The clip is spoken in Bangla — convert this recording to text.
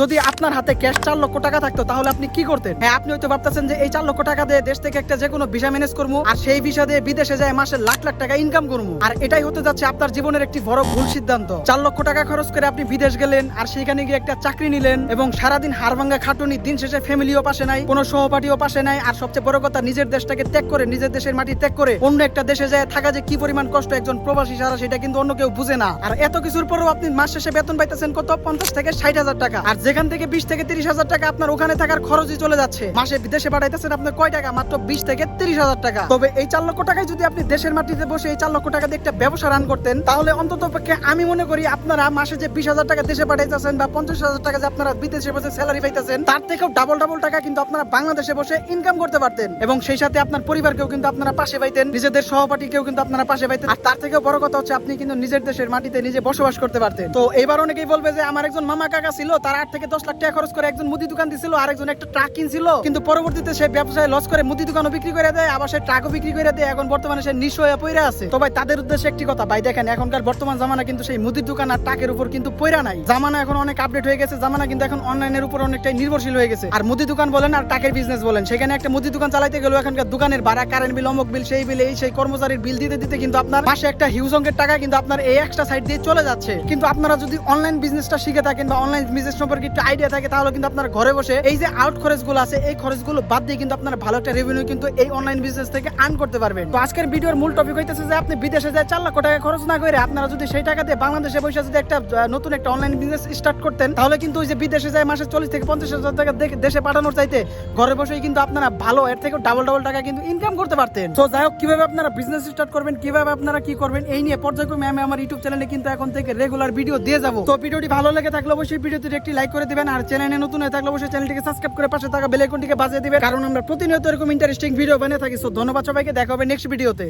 যদি আপনার হাতে ক্যাশ 4 লক্ষ টাকা থাকতো তাহলে আপনি কি করতেন? হ্যাঁ, আপনি হয়তো ভাবতেছেন যে এই 4 লক্ষ টাকা দিয়ে দেশ থেকে একটা যে কোনো ভিসা ম্যানেজ করবো, আর সেই ভিসা দিয়ে বিদেশে যায় মাসে লাখ লাখ টাকা ইনকাম করবো। আর এটাই হতে যাচ্ছে আপনার জীবনের একটি বড় ভুল সিদ্ধান্ত। 4 লক্ষ টাকা খরচ করে আপনি বিদেশ গেলেন, আর সেখানে গিয়ে একটা চাকরি নিলেন, এবং সারাদিন হাড়ভাঙ্গা খাটুনি, দিন শেষে ফ্যামিলিও পাশে নাই, কোনো সহপাঠীও পাশে নাই, আর সবচেয়ে বড় কথা নিজের দেশটাকে ত্যাগ করে, নিজের দেশের মাটি ত্যাগ করে অন্য একটা দেশে যায় থাকা যে কি পরিমাণ কষ্ট একজন প্রবাসী সারা, সেটা কিন্তু অন্য কেউ বুঝে না। আর এত কিছুর পরেও আপনি মাস শেষে বেতন পাইতেছেন কত? 50 থেকে 60,000 টাকা। আর যেখান থেকে 20 থেকে 30,000 টাকা আপনার ওখানে থাকার খরচই চলে যাচ্ছে। মাসে বিদেশে পাঠাইতেছেন আপনার কয় টাকা? মাত্র 20 থেকে 30,000 টাকা। তবে এই 4 লক্ষ টাকায় যদি আপনি দেশের মাটিতে বসে এই 4 লক্ষ টাকা দিয়ে একটা ব্যবসা রান করতেন, তাহলে অন্তত পক্ষে আমি মনে করি আপনারা মাসে যে 20,000 টাকা দেশে পাঠাইতেছেন বা 50,000 টাকা যে আপনারা বিদেশে বসে স্যালারি পাইতেছেন, তার থেকেও ডাবল টাকা কিন্তু আপনারা বাংলাদেশে বসে ইনকাম করতে পারতেন, এবং সেই সাথে আপনার পরিবারকেও কিন্তু আপনারা পাশে পাইতেন, নিজেদের সহপাঠীকেও কিন্তু আপনারা পাশে পাইতেন। আর তার থেকেও বড় কথা হচ্ছে আপনি কিন্তু নিজের দেশের মাটিতে নিজে বসবাস করতে পারতেন। তো এইবার অনেকেই বলবে যে আমার একজন মামা কাকা ছিল, তার 8 থেকে 10 লাখ টাকা খরচ করে একজন মুদি দোকান দিছিল, আর একজন একটা ট্রাক কিনছিল, কিন্তু পরবর্তীতে সে ব্যবসায় লস করে মুদি দোকানও বিক্রি করে দেয়, আবার সে ট্রাকও বিক্রি করে দেয়, এখন বর্তমানে সে নিঃস্ব হয়ে পড়ে আছে। তো ভাই, তাদের উদ্দেশ্যে একটি কথা, ভাই দেখেন এখনকার বর্তমান জামানা কিন্তু সেই মুদির দোকান আর ট্রাকের উপর কিন্তু পয়রা নাই। জামানা এখন অনেক আপডেট হয়ে গেছে, জামানা কিন্তু এখন অনলাইনের উপর অনেকটাই নির্ভরশীল হয়ে গেছে। আর মুদি দোকান বলেন আর ট্রাকের বিজনেস বলেন, সেখানে একটা মুদি দোকান চালাইতে গেলেও এখনকার দোকানের ভাড়া, কারেন্ট বিল, অমুক বিল, সেই বিল, এই সেই কর্মচারীর বিল দিতে দিতে কিন্তু আপনার মাসে একটা হিউজ অঙ্কের টাকা কিন্তু আপনার এই এক্সট্রা সাইড দিয়ে চলে যাচ্ছে। কিন্তু আপনারা যদি অনলাইন বিজনেসটা শিখে থাকেন বা অনলাইন বিজনেস সম্পর্কে একটু আইডিয়া থাকে, তাহলে কিন্তু আপনার ঘরে বসে এই যে আউট খরচগুলো আছে, এই খরচগুলো বাদ দিয়ে কিন্তু আপনারা ভালো একটা রেভিনিউ কিন্তু এই অনলাইন বিজনেস থেকে আর্ন করতে পারবেন। তো আজকের ভিডিওর মূল টপিক হইতেছে যে আপনি বিদেশে যায় 4 লক্ষ টাকা খরচ না করে আপনারা যদি সেই টাকা দিয়ে বাংলাদেশে বসে যদি একটা নতুন একটা অনলাইন বিজনেস স্টার্ট করতেন, তাহলে কিন্তু ওই যে বিদেশে যায় মাসে 40 থেকে 50,000 টাকা দেশে পাঠানোর চাইতে ঘরে বসেই কিন্তু আপনারা ভালো এর থেকে ডাবল টাকা কিন্তু ইনকাম করতে পারতেন। তো যাই হোক, কিভাবে আপনারা বিজনেস স্টার্ট করবেন, কিভাবে আপনারা কি করবেন, এই নিয়ে পর্যায়ক্রমে আমি আমার ইউটিউব চ্যানেলে কিন্তু এখন থেকে রেগুলার ভিডিও দিয়ে যাবো। তো ভিডিওটি ভালো লেগে থাকলে অবশ্যই ভিডিওতে একটি লাইক করে দিবেন, আর চ্যানেলে নতুন হয়ে থাকলে অবশ্যই চ্যানেলটিকে সাবস্ক্রাইব করে পাশে থাকা বেল আইকনটিকে বাজিয়ে দিবেন, কারণ আমরা প্রতিনিয়ত এরকম ইন্টারেস্টিং ভিডিও বানিয়ে থাকি। সো ধন্যবাদ সবাইকে, দেখা হবে নেক্সট ভিডিওতে।